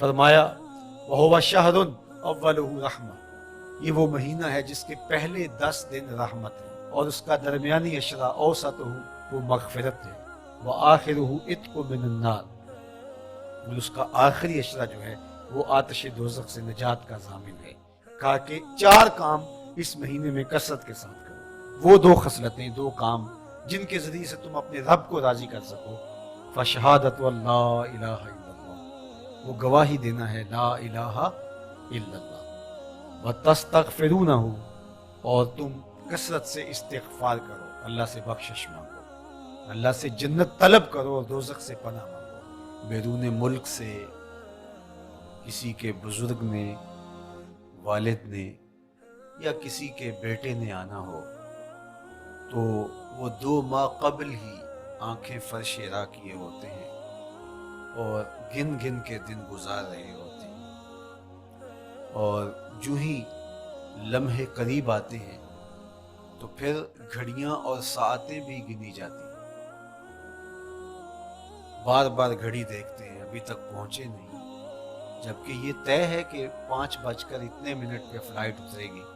فرمایا وَهُوَ شَهْرٌ أَوَّلُهُ رَحْمَةٌ، یہ وہ مہینہ ہے جس کے پہلے 10 دن رحمت ہے، اور اس کا درمیانی اشرا اوسطہ وہ مغفرت ہے، وآخرہ عتق من النار، اور اس کا آخری اشرا جو ہے وہ آتش دوزخ سے نجات کا ضامن ہے۔ کہا کہ 4 کام اس مہینے میں کثرت کے ساتھ کرو، وہ 2 خصلتیں، 2 کام جن کے ذریعے سے تم اپنے رب کو راضی کر سکو۔ فشہادت اللہ الہ الا اللہ، وہ گواہی دینا ہے لا الہ الا اللہ، وتستغفرونہ، اور تم کثرت سے استغفار کرو، اللہ سے بخشش مانگو، اللہ سے جنت طلب کرو اور دوزخ سے پناہ مانگو۔ بیرون ملک سے کسی کے بزرگ نے، والد نے یا کسی کے بیٹے نے آنا ہو تو وہ 2 ماہ قبل ہی آنکھیں فرش راہ کیے ہوتے ہیں اور گن گن کے دن گزار رہے ہوتے ہیں، اور جو ہی لمحے قریب آتے ہیں تو پھر گھڑیاں اور ساعتیں بھی گنی جاتی ہیں، بار بار گھڑی دیکھتے ہیں، ابھی تک پہنچے نہیں، جبکہ یہ طے ہے کہ 5:02 پہ فلائٹ اترے گی۔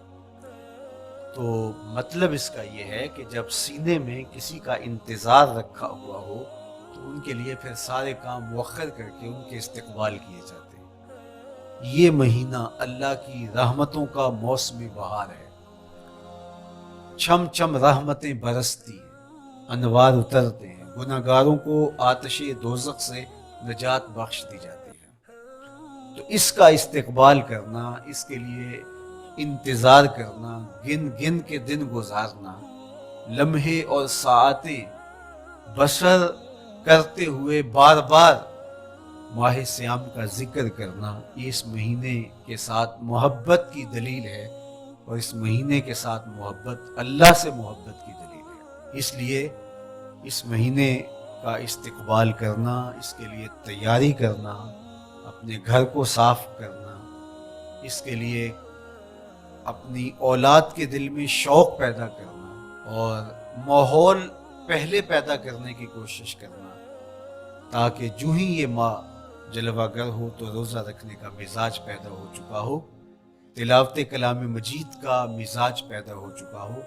تو مطلب اس کا یہ ہے کہ جب سینے میں کسی کا انتظار رکھا ہوا ہو تو ان کے لیے پھر سارے کام مؤخر کر کے ان کے استقبال کیے جاتے ہیں۔ یہ مہینہ اللہ کی رحمتوں کا موسم بہار ہے، چھم چھم رحمتیں برستی ہیں، انوار اترتے ہیں، گناہگاروں کو آتش دوزخ سے نجات بخش دی جاتی ہے۔ تو اس کا استقبال کرنا، اس کے لیے انتظار کرنا، گن گن کے دن گزارنا، لمحے اور ساعتیں بسر کرتے ہوئے بار بار ماہ سیام کا ذکر کرنا، یہ اس مہینے کے ساتھ محبت کی دلیل ہے، اور اس مہینے کے ساتھ محبت اللہ سے محبت کی دلیل ہے۔ اس لیے اس مہینے کا استقبال کرنا، اس کے لیے تیاری کرنا، اپنے گھر کو صاف کرنا، اس کے لیے اپنی اولاد کے دل میں شوق پیدا کرنا اور ماحول پہلے پیدا کرنے کی کوشش کرنا، تاکہ جو ہی یہ ماہ جلوہ گر ہو تو روزہ رکھنے کا مزاج پیدا ہو چکا ہو، تلاوت کلام مجید کا مزاج پیدا ہو چکا ہو،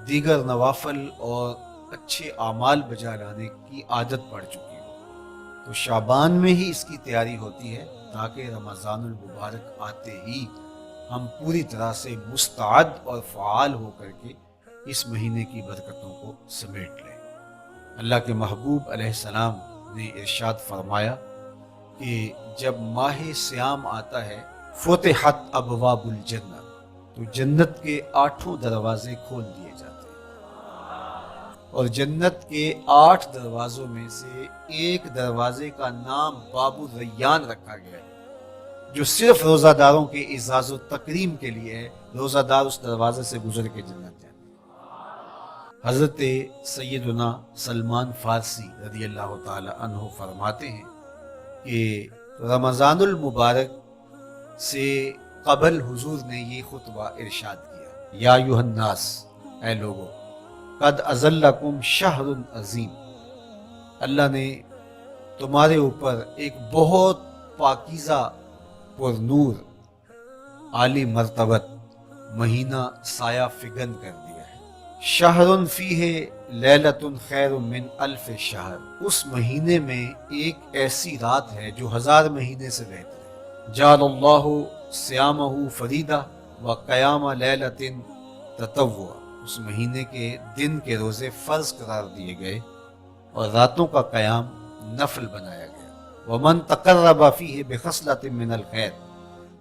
دیگر نوافل اور اچھے اعمال بجا لانے کی عادت پڑ چکی ہو۔ تو شعبان میں ہی اس کی تیاری ہوتی ہے تاکہ رمضان المبارک آتے ہی ہم پوری طرح سے مستعد اور فعال ہو کر کے اس مہینے کی برکتوں کو سمیٹ لیں۔ اللہ کے محبوب علیہ السلام نے ارشاد فرمایا کہ جب ماہ سیام آتا ہے فتحت ابواب الجنہ، تو جنت کے 8 دروازے کھول دیے جاتے ہیں، اور جنت کے 8 دروازوں میں سے ایک دروازے کا نام باب الریان رکھا گیا ہے، جو صرف روزہ داروں کے اعزاز و تکریم کے لیے ہے۔ روزہ دار اس دروازے سے گزر کے جنت جاتے ہیں۔ حضرت سیدنا سلمان فارسی رضی اللہ تعالی عنہ فرماتے ہیں کہ رمضان المبارک سے قبل حضور نے یہ خطبہ ارشاد کیا، یا ایھا الناس، اے لوگو، قد اظلکم شہر عظیم، اللہ نے تمہارے اوپر ایک بہت پاکیزہ، پر نور، عالی مرتبت مہینہ سایہ فگن کر دیا ہے۔ شہر فیہ لیلۃ خیر من الف شہر، اس مہینے میں ایک ایسی رات ہے جو 1000 مہینے سے بہتر ہے۔ جعل اللہ صیامہ فریدہ و قیام لیلۃ تطوع، اس مہینے کے دن کے روزے فرض قرار دیے گئے اور راتوں کا قیام نفل بنایا گیا۔ ومن تقرب فیہ بخصلۃ من الخیر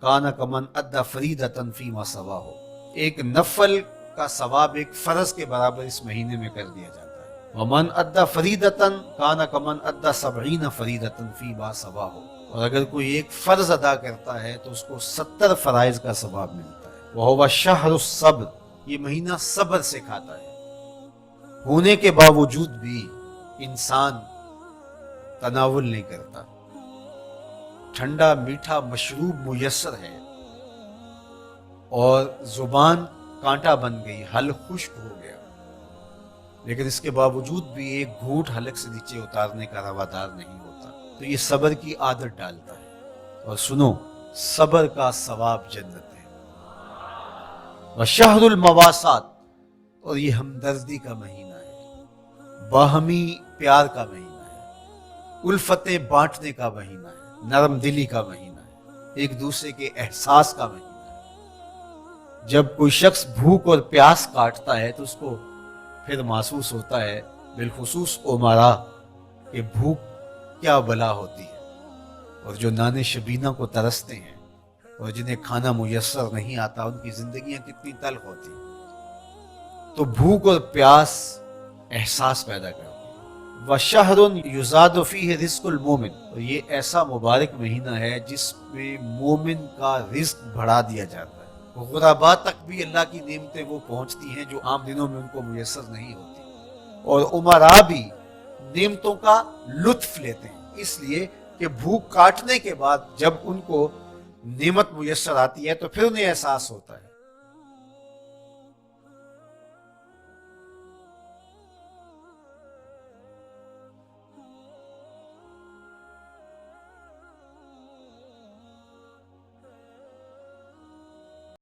کان کمن ادى فریدۃ فیما سواہ، ایک نفل کا ثواب ایک فرض کے برابر اس مہینے میں کر دیا جاتا ہے۔ ومن ادى فریدۃ کان کمن ادى 70 فریدۃ فیما سواہ، اور اگر کوئی ایک فرض ادا کرتا ہے تو اس کو 70 فرائض کا ثواب ملتا ہے۔ وہو شہر الصبر، یہ مہینہ صبر سکھاتا ہے، ہونے کے باوجود بھی انسان تناول نہیں کرتا، ٹھنڈا میٹھا مشروب میسر ہے اور زبان کانٹا بن گئی، حلق خشک ہو گیا، لیکن اس کے باوجود بھی ایک گھونٹ حلق سے نیچے اتارنے کا روادار نہیں ہوتا، تو یہ صبر کی عادت ڈالتا ہے۔ اور سنو صبر کا ثواب جنت ہے. وشہر المواسات، اور یہ ہمدردی کا مہینہ ہے، باہمی پیار کا مہینہ ہے، الفتیں بانٹنے کا مہینہ ہے، نرم دلی کا مہینہ ہے، ایک دوسرے کے احساس کا مہینہ ہے. جب کوئی شخص بھوک اور پیاس کاٹتا ہے تو اس کو پھر محسوس ہوتا ہے، بالخصوص امراء، کہ بھوک کیا بلا ہوتی ہے. اور جو نان شبینہ کو ترستے ہیں اور جنہیں کھانا میسر نہیں آتا، ان کی زندگیاں کتنی تلخ ہوتی ہیں. تو بھوک اور پیاس احساس پیدا کرتی ہے. وَشَهْرٌ يُزَادُ فِيهِ رِزْقُ الْمُؤْمِنِ، اور یہ ایسا مبارک مہینہ ہے جس میں مومن کا رزق بڑھا دیا جاتا ہے. غرباء تک بھی اللہ کی نعمتیں وہ پہنچتی ہیں جو عام دنوں میں ان کو میسر نہیں ہوتی، اور امراء بھی نعمتوں کا لطف لیتے ہیں، اس لیے کہ بھوک کاٹنے کے بعد جب ان کو نعمت میسر آتی ہے تو پھر انہیں احساس ہوتا ہے